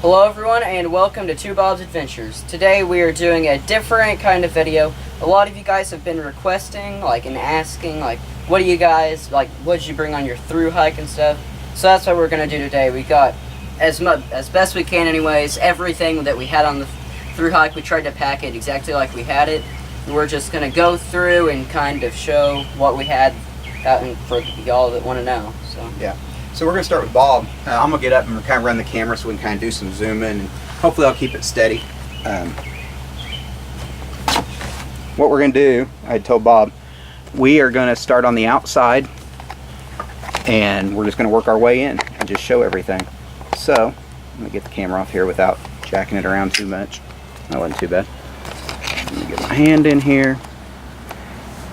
Hello everyone and welcome to Two Bob's Adventures. Today we are doing a different kind of video. A lot of you guys have been requesting, and asking, what do you guys, what did you bring on your thru hike and stuff? So that's what we're going to do today. We got, as best we can anyways, everything that we had on the thru hike. We tried to pack it exactly like we had it. We're just going to go through and kind of show what we had for y'all that want to know. So yeah. So we're going to start with Bob. I'm going to get up and kind of run the camera so we can kind of do some zoom in, and hopefully I'll keep it steady. What we're going to do, I told Bob, we are going to start on the outside and we're just going to work our way in and just show everything. So I'm going to get the camera off here without jacking it around too much. That wasn't too bad. Let me get my hand in here.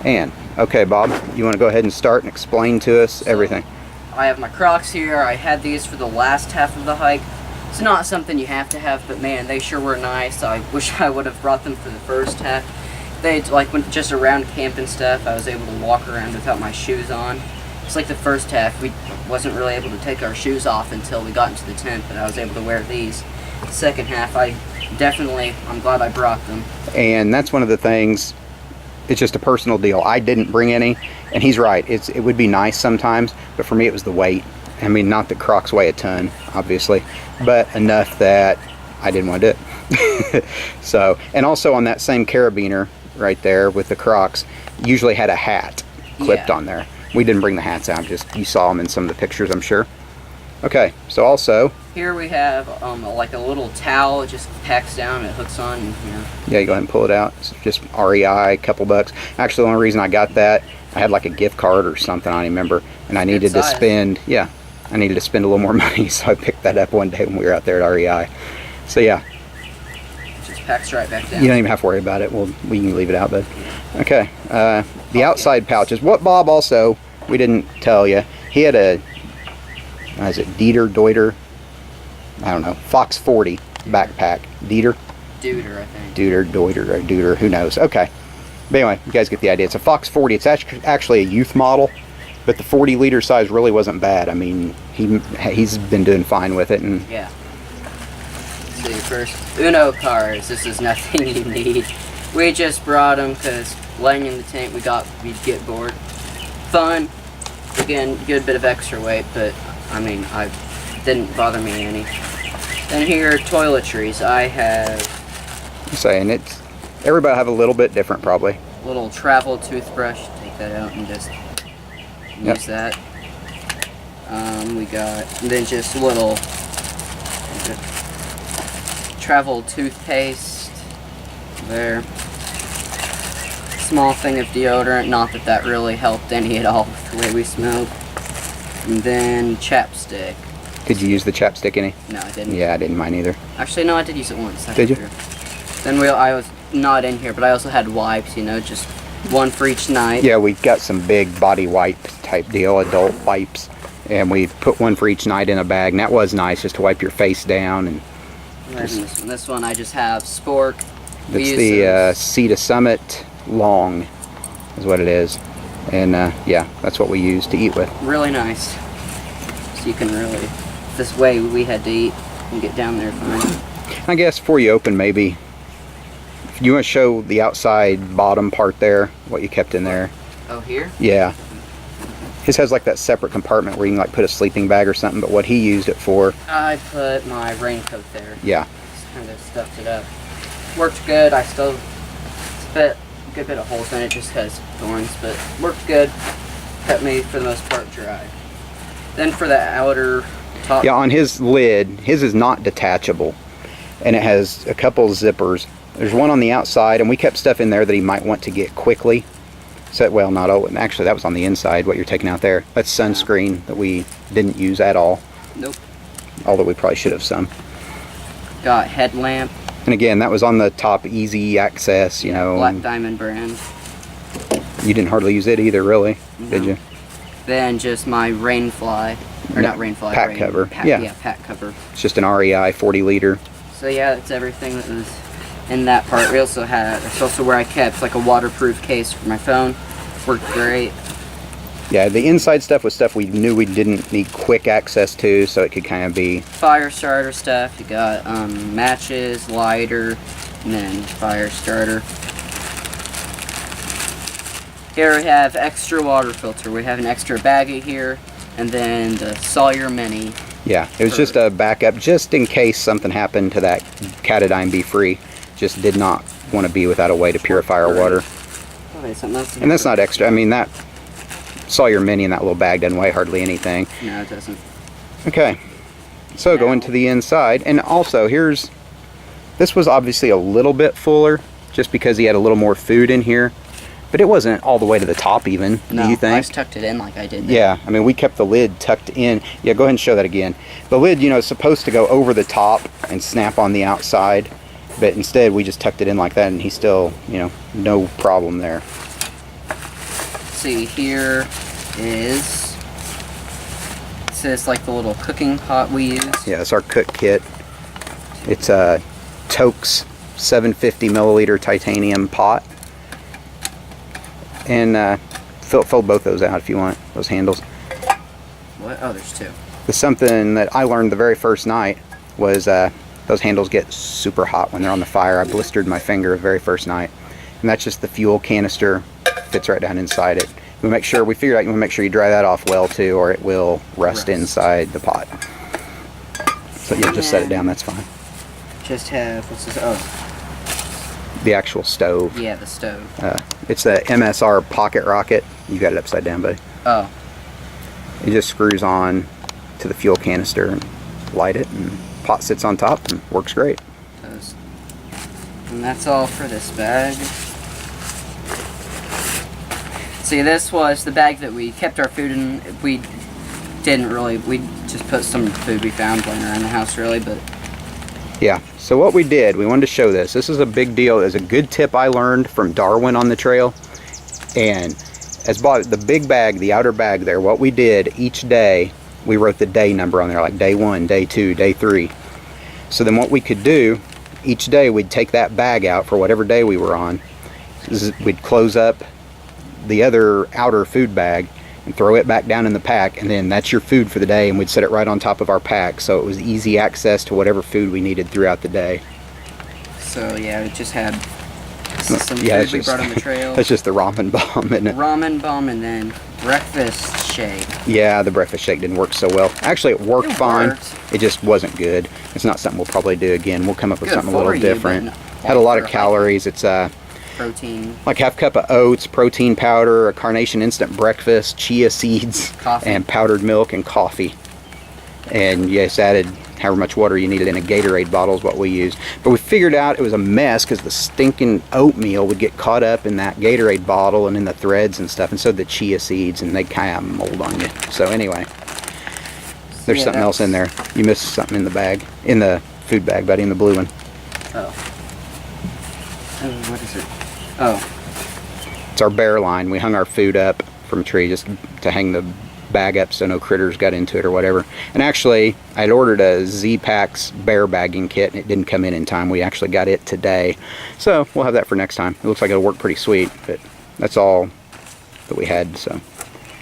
And, okay Bob, you want to go ahead and start and explain to us everything? I have my Crocs here. I had these for the last half of the hike. It's not something you have to have, but man, they sure were nice. I wish I would have brought them for the first half. They, when just around camp and stuff, I was able to walk around without my shoes on. It's like the first half, we wasn't really able to take our shoes off until we got into the tent, but I was able to wear these. The second half, I'm glad I brought them. And that's one of the things, it's just a personal deal. I didn't bring any, and he's right. It would be nice sometimes, but for me it was the weight. I mean, not that Crocs weigh a ton, obviously, but enough that I didn't want to do it. So, and also on that same carabiner right there with the Crocs, usually had a hat clipped on there. We didn't bring the hats out, just you saw them in some of the pictures, I'm sure. Okay, so also here we have like a little towel. It just packs down and it hooks on. Yeah, you go ahead and pull it out. It's just REI, a couple bucks. Actually, the only reason I got that, I had like a gift card or something, I don't remember, and I needed to spend, I needed to spend a little more money, so I picked that up one day when we were out there at REI. So yeah. It just packs right back down. You don't even have to worry about it. Well, we can leave it out, bud. Okay, the outside pouches. What Bob also, we didn't tell you, he had a, is it Deuter, I don't know, Fox 40 backpack. Deuter, I think. Deuter, who knows. Okay. But anyway, you guys get the idea. It's a Fox 40. It's actually a youth model, but the 40 liter size really wasn't bad. I mean, he's been doing fine with it. And yeah. So first, Uno cars. This is nothing you need. We just brought them because laying in the tent, we'd get bored. Fun. Again, good bit of extra weight, but I mean, I didn't bother me any. Then here are toiletries. I have. I'm saying it's. Everybody have a little bit different, probably. Little travel toothbrush. Take that out and just use that. We got then just little travel toothpaste. There. Small thing of deodorant. Not that that really helped any at all with the way we smelled. And then chapstick. Did you use the chapstick any? No, I didn't. Yeah, I didn't mind either. Actually, no, I did use it once. Did you? Then I was not in here, but I also had wipes, just one for each night. Yeah, we got some big body wipe type deal, adult wipes, and we put one for each night in a bag, and that was nice just to wipe your face down. And this one I just have Spork. It's the Sea to Summit Long is what it is. And yeah, that's what we use to eat with. Really nice. So you can really, this way we had to eat and get down there fine. I guess before you open, maybe, if you want to show the outside bottom part there, what you kept in there. Oh, here? Yeah. His has like that separate compartment where you can put a sleeping bag or something, but what he used it for. I put my raincoat there. Yeah. Just kind of stuffed it up. Worked good. I still spit a good bit of holes in it just because thorns, but worked good. Kept me for the most part dry. Then for the outer top. Yeah, on his lid, his is not detachable, and it has a couple zippers. There's one on the outside, and we kept stuff in there that he might want to get quickly. So, well, not all. Actually, that was on the inside. What you're taking out there, that's sunscreen that we didn't use at all. Nope. Although we probably should have some. Got headlamp. And again, that was on the top, easy access, Black Diamond brand. You didn't hardly use it either, really, did you? Then just my rainfly, or not rainfly, pack cover. Yeah, pack cover. It's just an REI 40 liter. So yeah, that's everything that was in that part. We also had, it's also where I kept like a waterproof case for my phone. Worked great. Yeah, the inside stuff was stuff we knew we didn't need quick access to, so it could kind of be... Fire starter stuff. You got matches, lighter, and then fire starter. Here we have extra water filter. We have an extra baggie here, and then the Sawyer Mini. Yeah, it was just a backup, just in case something happened to that Catadine Be Free. Just did not want to be without a way to purify our water. Oh, wait, something else. And that's not extra. I mean, that Sawyer Mini in that little bag doesn't weigh hardly anything. No, it doesn't. Okay, so going to the inside, and also this was obviously a little bit fuller, just because he had a little more food in here. But it wasn't all the way to the top even, no, do you think? I just tucked it in like I did there. Yeah, I mean, we kept the lid tucked in. Yeah, go ahead and show that again. The lid, you know, is supposed to go over the top and snap on the outside, but instead we just tucked it in like that, and he's still, you know, no problem there. See, here is, it says like the little cooking pot we use. Yeah, it's our cook kit. It's a Toke's 750 milliliter titanium pot. And fold both those out if you want, those handles. What? Oh, there's two. The something that I learned the very first night was those handles get super hot when they're on the fire. I blistered my finger the very first night. And that's just the fuel canister, fits right down inside it. We figured out you want to make sure you dry that off well too, or it will rust inside the pot. So you'll just set it down, that's fine. Just have, what's this? Oh. The actual stove. Yeah, the stove. It's the MSR pocket rocket. You got it upside down, buddy. Oh. It just screws on to the fuel canister and light it, and pot sits on top and works great. And that's all for this bag. See, this was the bag that we kept our food in. We just put some food we found laying around the house, really, but... Yeah, so what we did, we wanted to show this. This is a big deal. It's a good tip I learned from Darwin on the trail. And as the big bag, the outer bag there, what we did each day, we wrote the day number on there, like day 1, day 2, day 3. So then what we could do, each day we'd take that bag out for whatever day we were on. We'd close up the other outer food bag and throw it back down in the pack, and then that's your food for the day, and we'd set it right on top of our pack, so it was easy access to whatever food we needed throughout the day. So yeah, it just had some yeah, food we brought on the trail. That's just the ramen bomb, isn't it? Ramen bomb, and then breakfast shake. Yeah, the breakfast shake didn't work so well. Actually, it worked fine. It just wasn't good. It's not something we'll probably do again. We'll come up with something a little different. Had a lot of calories. It's protein, like half cup of oats, protein powder, a Carnation instant breakfast, chia seeds, coffee, and powdered milk and coffee. And yes, added however much water you needed in a Gatorade bottle is what we used. But we figured out it was a mess because the stinking oatmeal would get caught up in that Gatorade bottle and in the threads and stuff, and so the chia seeds, and they kind of mold on you. So anyway, there's something else in there. You missed something in the bag, in the food bag, buddy, in the blue one. Oh. What is it? Oh. It's our bear line. We hung our food up from a tree just to hang the bag up so no critters got into it or whatever. And actually, I'd ordered a Z-Packs bear bagging kit, and it didn't come in time. We actually got it today. So we'll have that for next time. It looks like it'll work pretty sweet, but that's all that we had, so.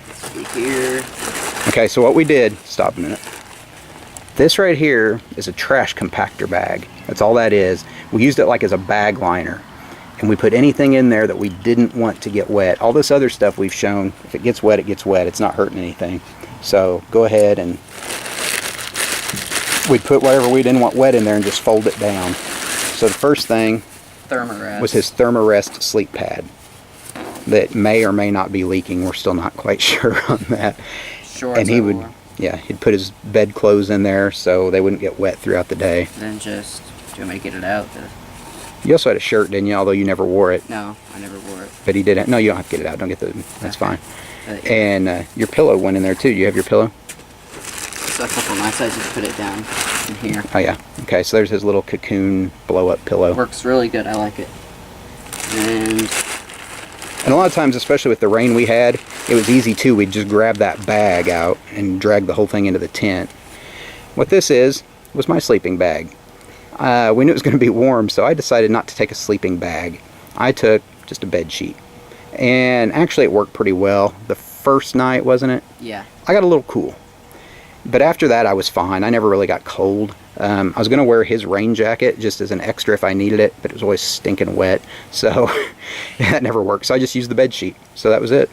Let's see here. Okay, so what we did, stop a minute. This right here is a trash compactor bag. That's all that is. We used it like as a bag liner. And we put anything in there that we didn't want to get wet. All this other stuff we've shown, if it gets wet, it gets wet. It's not hurting anything. So go ahead and we'd put whatever we didn't want wet in there and just fold it down. So the first thing was his Thermarest sleep pad that may or may not be leaking. We're still not quite sure on that. Sure. And he would, yeah, he'd put his bed clothes in there so they wouldn't get wet throughout the day. Then just, do you want me to get it out? You also had a shirt, didn't you? Although you never wore it. No, I never wore it. But he did. No, you don't have to get it out. Don't get the. That's fine. And your pillow went in there too. You have your pillow? So a couple nights I just put it down in here. Oh yeah. Okay. So there's his little cocoon blow-up pillow. Works really good. I like it. And a lot of times, especially with the rain we had, it was easy too. We'd just grab that bag out and drag the whole thing into the tent. What this was my sleeping bag. We knew it was going to be warm, so I decided not to take a sleeping bag. I took just a bed sheet. And actually it worked pretty well. The first night, wasn't it? Yeah. I got a little cool. But after that, I was fine. I never really got cold. I was going to wear his rain jacket just as an extra if I needed it, but it was always stinking wet. So that never worked. So I just used the bed sheet. So that was it.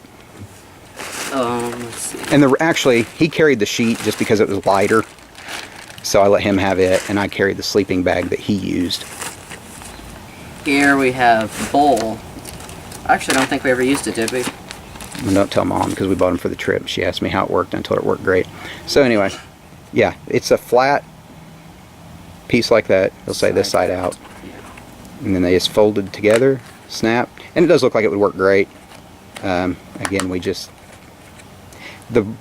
Let's see. And actually, he carried the sheet just because it was lighter. So I let him have it, and I carried the sleeping bag that he used. Here we have the bowl. I actually don't think we ever used it, did we? And don't tell Mom, because we bought them for the trip. She asked me how it worked, and I told her it worked great. So anyway, yeah, it's a flat piece like that. They'll say this side out. Yeah. And then they just folded together, snap. And it does look like it would work great. Again,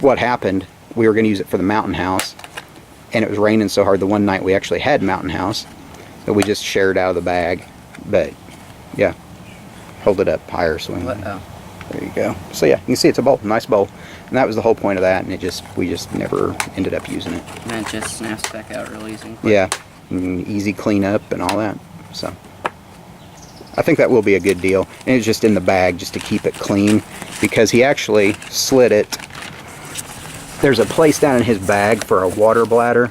what happened, we were going to use it for the mountain house, and it was raining so hard the one night we actually had mountain house that we just shared out of the bag. But yeah, hold it up higher so there you go. So yeah, you can see it's a bowl, nice bowl, and that was the whole point of that. And we just never ended up using it. And it just snaps back out real easy. Yeah, and easy cleanup and all that. So I think that will be a good deal. And it's just in the bag just to keep it clean, because he actually slid it. There's a place down in his bag for a water bladder,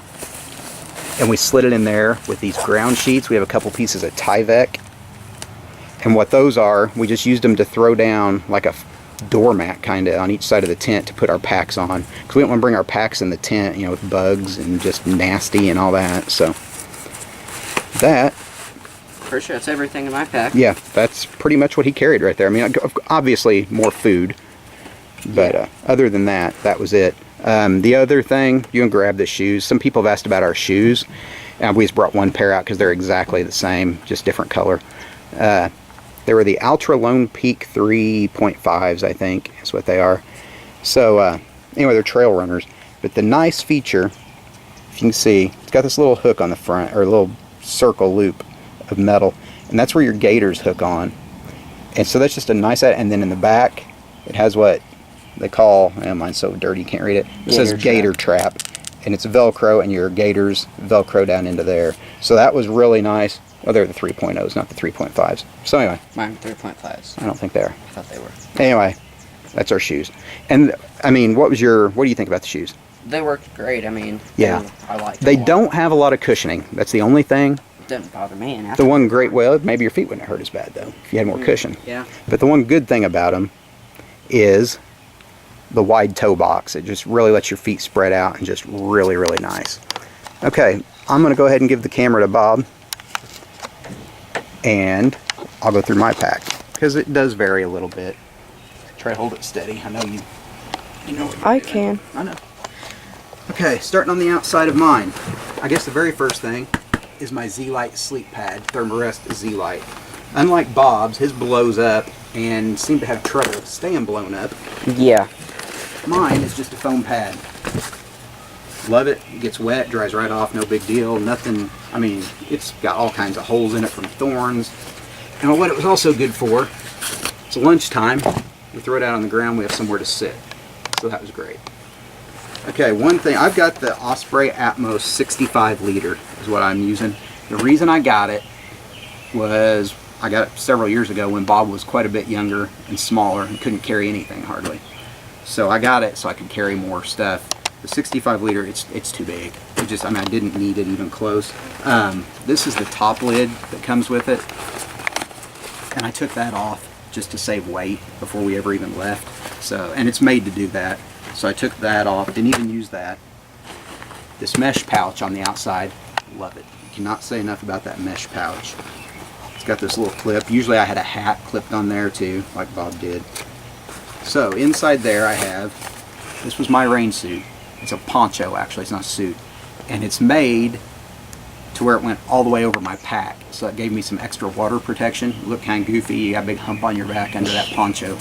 and we slid it in there with these ground sheets. We have a couple pieces of Tyvek, and what those are, we just used them to throw down like a doormat kind of on each side of the tent to put our packs on, because we didn't want to bring our packs in the tent, you know, with bugs and just nasty and all that. So that, pretty sure that's everything in my pack. yeah, that's pretty much what he carried right there. I mean, obviously more food, but other than that, that was it. The other thing, you can grab the shoes. Some people have asked about our shoes, and we just brought one pair out because they're exactly the same, just different color. They were the Ultra Lone Peak 3.5s, I think is what they are. So anyway, they're trail runners. But the nice feature, if you can see, it's got this little hook on the front, or a little circle loop of metal, and that's where your gaiters hook on. And so that's just a nice, and then in the back, it has what they call, mine's so dirty you can't read it. It says gator trap, and it's Velcro, and your gaiters Velcro down into there. So that was really nice. Well, they're the 3.0s, not the 3.5s. So anyway. Mine 3.5s. I don't think they are. I thought they were. Anyway, that's our shoes. And I mean, what do you think about the shoes? They worked great. I mean, yeah, I like them. They don't have a lot of cushioning. That's the only thing. It doesn't bother me. The one great, well, maybe your feet wouldn't hurt as bad though if you had more cushion. Yeah. But the one good thing about them is the wide toe box. It just really lets your feet spread out, and just really, really nice. Okay, I'm going to go ahead and give the camera to Bob, and I'll go through my pack, because it does vary a little bit. Try to hold it steady. I know you know what I can. I know. Okay, starting on the outside of mine. I guess the very first thing is my Z-Lite sleep pad, Thermarest Z-Lite. Unlike Bob's, his blows up and seemed to have trouble staying blown up. Yeah. Mine is just a foam pad. Love it. It gets wet, dries right off, no big deal. Nothing, I mean, it's got all kinds of holes in it from thorns. And what it was also good for, it's lunchtime. We throw it out on the ground, we have somewhere to sit. So that was great. Okay, one thing, I've got the Osprey Atmos 65 liter is what I'm using. The reason I got it was, I got it several years ago when Bob was quite a bit younger and smaller and couldn't carry anything hardly. So I got it so I could carry more stuff. The 65 liter, it's too big. I didn't need it even close. This is the top lid that comes with it. And I took that off just to save weight before we ever even left. So, and it's made to do that. So I took that off, didn't even use that. This mesh pouch on the outside, love it. Cannot say enough about that mesh pouch. It's got this little clip. Usually I had a hat clipped on there too, like Bob did. So inside there I have, this was my rain suit. It's a poncho actually, it's not a suit. And it's made to where it went all the way over my pack. So that gave me some extra water protection. It looked kind of goofy, you got a big hump on your back under that poncho.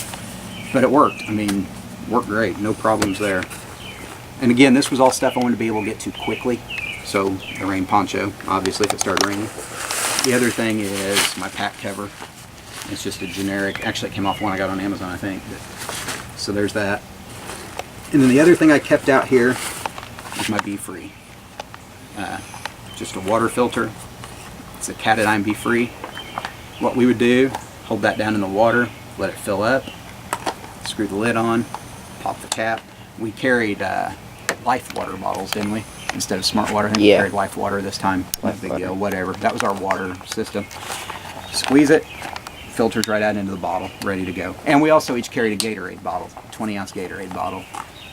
But it worked, I mean, worked great, no problems there. And again, this was all stuff I wanted to be able to get to quickly. So the rain poncho, obviously if it started raining. The other thing is my pack cover. It's just a generic, actually it came off one I got on Amazon I think. So there's that. And then the other thing I kept out here is my Be Free. Just a water filter. It's a Catadine Be Free. What we would do, hold that down in the water, let it fill up, screw the lid on, pop the cap. We carried Life water bottles, didn't we? Instead of Smart Water. I think Yeah. we carried Life water this time. No Life big water. deal, whatever. That was our water system. Squeeze it, filters right out into the bottle, ready to go. And we also each carried a Gatorade bottle, 20-ounce Gatorade bottle,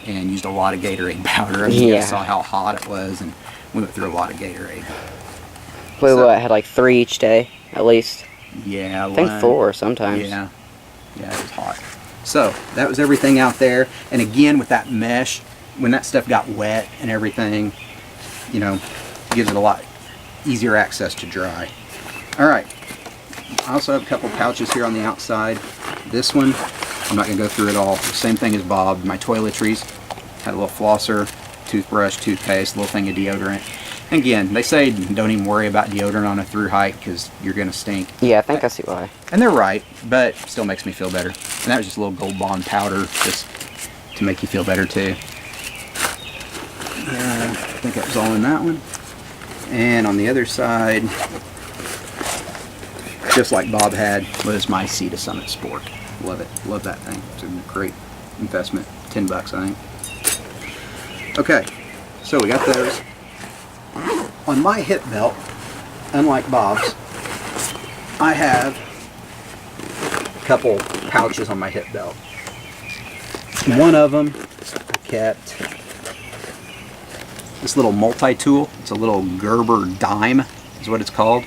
and used a lot of Gatorade powder. I mean, you guys saw how hot it was, and we went through a lot of Gatorade. We So- had like 3 each day, at least. Yeah, I think 4 sometimes. Yeah, it was hot. So that was everything out there. And again, with that mesh, when that stuff got wet and everything, you know, gives it a lot easier access to dry. All right. I also have a couple pouches here on the outside. This one, I'm not gonna go through it all. Same thing as Bob. My toiletries had a little flosser, toothbrush, toothpaste, a little thing of deodorant. And again, they say don't even worry about deodorant on a through hike because you're gonna stink. Yeah, I think I see why. And they're right, but still makes me feel better. And that was just a little Gold Bond powder just to make you feel better too. I think that was all in that one. And on the other side, just like Bob had, was my Sea to Summit Sport. Love it. Love that thing. It's a great investment. $10, I think. Okay, so we got those. On my hip belt, unlike Bob's, I have a couple pouches on my hip belt. One of them I kept this little multi-tool. It's a little Gerber dime is what it's called.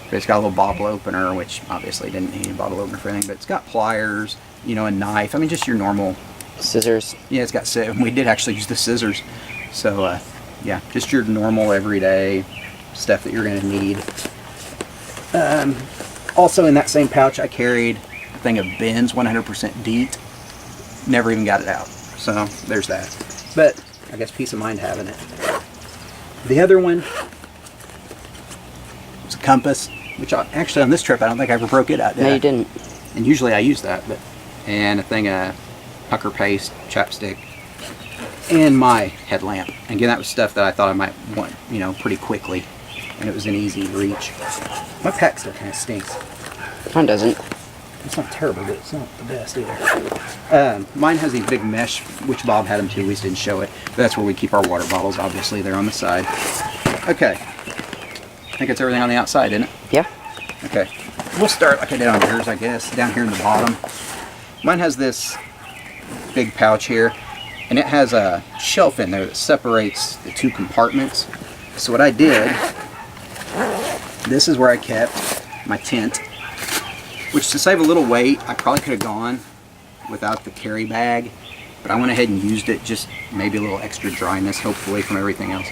But it's got a little bottle opener, which obviously didn't need a bottle opener for anything, but it's got pliers, you know, a knife. I mean, just your normal Scissors. Yeah, it's got we did actually use the scissors. So yeah, just your normal everyday stuff that you're going to need. Also in that same pouch I carried a thing of Ben's 100% DEET. Never even got it out. So there's that. But I guess peace of mind having it. The other one was a compass, which actually on this trip I don't think I ever broke it out, did No, I? you didn't. And usually I use that, and a thing of pucker paste, chapstick, and my headlamp. Again, that was stuff that I thought I might want, you know, pretty quickly, and it was an easy reach. My pack still kind of stinks. Mine doesn't. It's not terrible, but it's not the best either. Mine has these big mesh, which Bob had them too. We just didn't show it. But that's where we keep our water bottles. Obviously, they're on the side. Okay. I think it's everything on the outside, isn't it? Yeah. Okay. We'll start like I did on yours, I guess, down here in the bottom. Mine has this big pouch here, and it has a shelf in there that separates the two compartments. So what I did, this is where I kept my tent, which to save a little weight, I probably could have gone without the carry bag, but I went ahead and used it, just maybe a little extra dryness, hopefully, from everything else.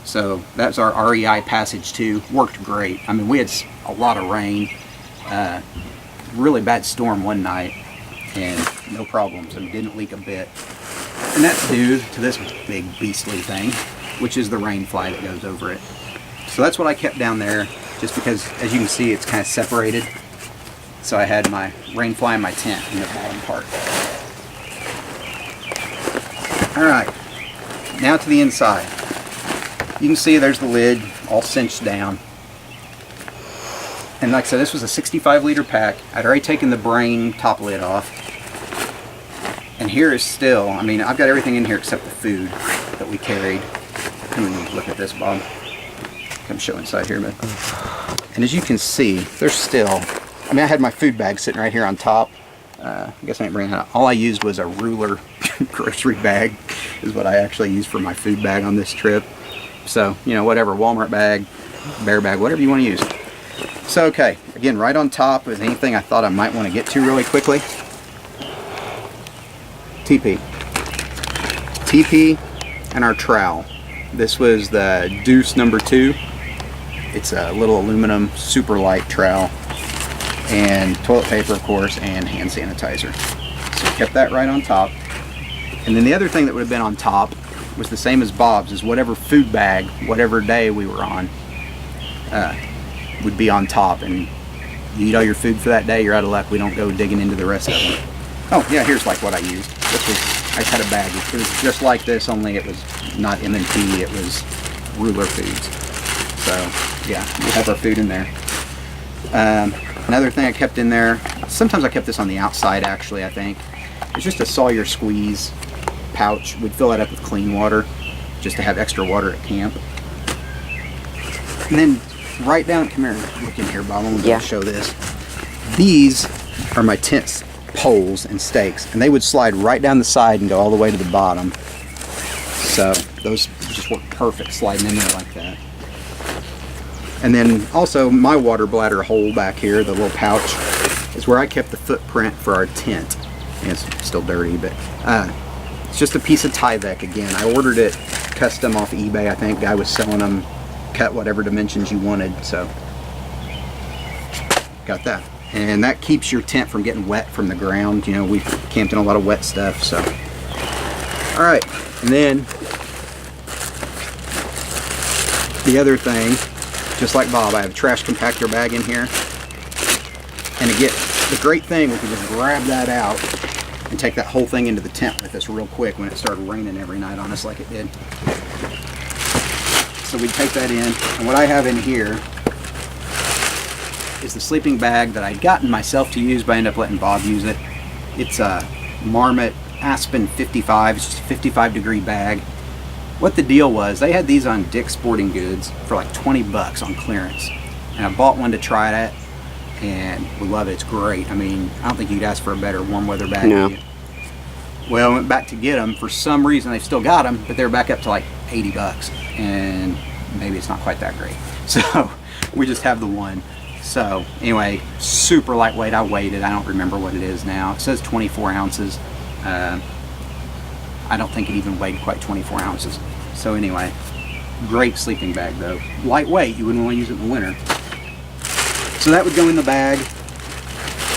So that's our REI Passage 2. Worked great. I mean, we had a lot of rain, really bad storm one night, and no problems. I mean, didn't leak a bit. And that's due to this big beastly thing, which is the rain fly that goes over it. So that's what I kept down there, just because, as you can see, it's kind of separated. So I had my rain fly and my tent in the bottom part. Alright, now to the inside. You can see there's the lid all cinched down. And like I said, this was a 65-liter pack. I'd already taken the brain top lid off. And here is still, I mean, I've got everything in here except the food that we carried. Come and look at this, Bob. Come show inside here, man. And as you can see, there's still, I mean, I had my food bag sitting right here on top. I guess I ain't bringing that out. All I used was a ruler grocery bag is what I actually used for my food bag on this trip. So, you know, whatever, Walmart bag, bear bag, whatever you want to use. So, okay, again, right on top is anything I thought I might want to get to really quickly. TP and our trowel. This was the Deuce number 2. It's a little aluminum super light trowel, and toilet paper, of course, and hand sanitizer. So we kept that right on top. And then the other thing that would have been on top was the same as Bob's, is whatever food bag, whatever day we were on, would be on top. And you eat all your food for that day, you're out of luck. We don't go digging into the rest of them. Oh yeah, here's like what I used. This was, I just had a bag. It was just like this, only it was not M&P, it was Ruler Foods. So yeah, we have our food in there. Another thing I kept in there, sometimes I kept this on the outside actually, I think. It's just a Sawyer squeeze pouch. We'd fill that up with clean water just to have extra water at camp. And then right down, come here, look in here, Bob. I'm going to show this. These are my tent poles and stakes, and they would slide right down the side and go all the way to the bottom. So those just work perfect sliding in there like that. And then also my water bladder hole back here, the little pouch, is where I kept the footprint for our tent. And it's still dirty, but it's just a piece of Tyvek again. I ordered it custom off eBay. I think guy was selling them, cut whatever dimensions you wanted, so got that. And that keeps your tent from getting wet from the ground. You know, we've camped in a lot of wet stuff, so. All right, and then the other thing, just like Bob, I have a trash compactor bag in here. And again, the great thing, we can just grab that out and take that whole thing into the tent with us real quick when it started raining every night on us like it did. So we take that in, and what I have in here is the sleeping bag that I'd gotten myself to use, but I ended up letting Bob use it. It's a Marmot Aspen 55, it's just a 55-degree bag. What the deal was, they had these on Dick's Sporting Goods for like 20 bucks on clearance. And I bought one to try it, and we love it, it's great. I mean, I don't think you'd ask for a better warm weather bag. No. Well, I went back to get them. For some reason, they've still got them, but they're back up to like 80 bucks. And maybe it's not quite that great. So we just have the one. So anyway, super lightweight. I weighed it. I don't remember what it is now. It says 24 ounces. I don't think it even weighed quite 24 ounces. So anyway, great sleeping bag though. Lightweight, you wouldn't want to use it in the winter. So that would go in the bag.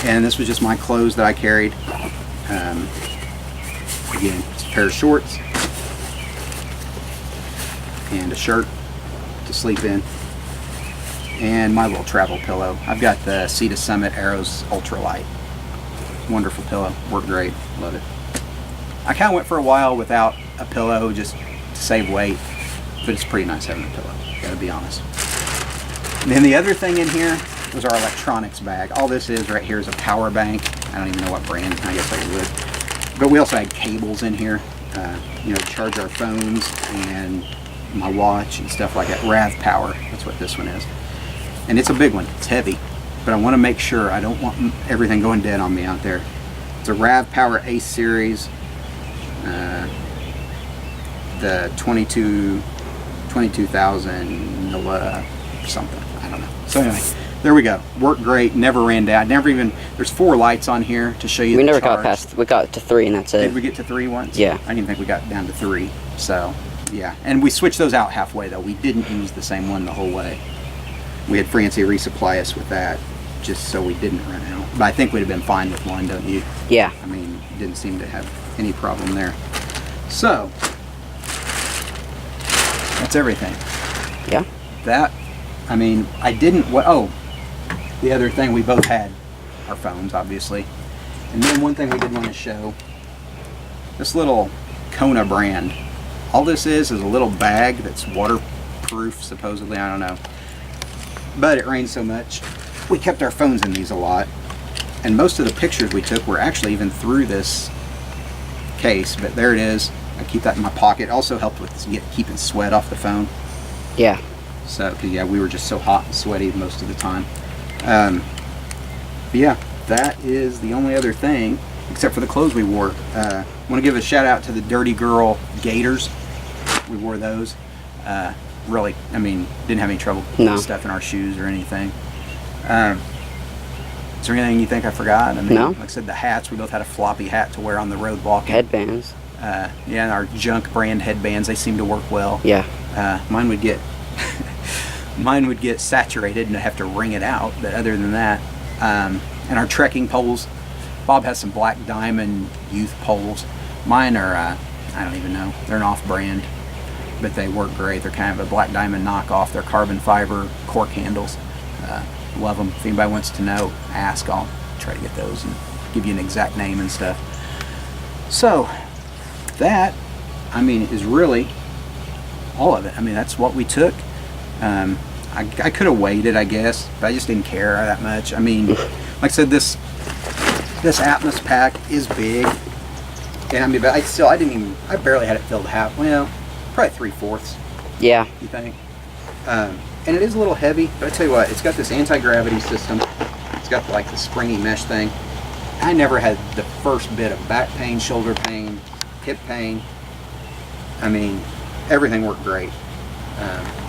And this was just my clothes that I carried. Again, it's a pair of shorts and a shirt to sleep in. And my little travel pillow. I've got the Sea to Summit Arrows Ultralight. Wonderful pillow, worked great, love it. I kind of went for a while without a pillow just to save weight, but it's pretty nice having a pillow, gotta be honest. And then the other thing in here was our electronics bag. All this is right here is a power bank. I don't even know what brand, I guess I would. But we also had cables in here, you know, to charge our phones and my watch and stuff like that. RAV Power, that's what this one is. And it's a big one, it's heavy, but I want to make sure I don't want everything going dead on me out there. It's a RAV Power Ace Series, the 22,000 something, I don't know. So anyway, there we go, worked great, never ran down, never even, there's 4 lights on here to show you we the never charge. got past, we got to 3 and that's it. Did we get to 3 once? Yeah. I didn't think we got down to 3, so yeah. And we switched those out halfway though, we didn't use the same one the whole way. We had Francie resupply us with that, just so we didn't run out. But I think we'd have been fine with one, don't you? Yeah. I mean, didn't seem to have any problem there. So, that's everything. Yeah. That, I mean, I didn't, the other thing, we both had our phones, obviously. And then one thing we did want to show, this little Kona brand. All this is a little bag that's waterproof, supposedly, I don't know. But it rained so much, we kept our phones in these a lot. And most of the pictures we took were actually even through this case, but there it is. I keep that in my pocket. Also helped with keeping sweat off the phone. Yeah. So, cause yeah, we were just so hot and sweaty most of the time. But yeah, that is the only other thing, except for the clothes we wore. I want to give a shout out to the Dirty Girl gaiters. We wore those. Really, I mean, didn't have any trouble putting stuff in our shoes or anything. Is there anything you think I forgot? I mean, no. Like I said, the hats, we both had a floppy hat to wear on the road walking. Headbands. Yeah, and our junk brand headbands, they seem to work well. Yeah. Mine would get saturated and I'd have to wring it out, but other than that, and our trekking poles, Bob has some Black Diamond youth poles. Mine are, I don't even know, they're an off-brand, but they work great. They're kind of a Black Diamond knockoff. They're carbon fiber cork handles. Love them. If anybody wants to know, ask. I'll try to get those and give you an exact name and stuff. So that, I mean, is really all of it. I mean, that's what we took. I could have waited, I guess, but I just didn't care that much. I mean, like I said, this Atmos pack is big, And I mean, but I barely had it filled half. Well, probably 3/4. Yeah. You think? And it is a little heavy, but I tell you what, it's got this anti-gravity system. It's got like the springy mesh thing. I never had the first bit of back pain, shoulder pain, hip pain. I mean, everything worked great.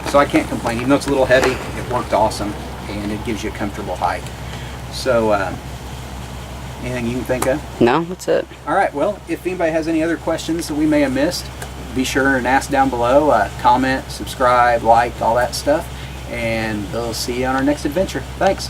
So I can't complain. Even though it's a little heavy, it worked awesome, and it gives you a comfortable hike. So, anything you can think of? No, that's it. All right, well, if anybody has any other questions that we may have missed, be sure and ask down below. Comment, subscribe, like, all that stuff. And we'll see you on our next adventure. Thanks.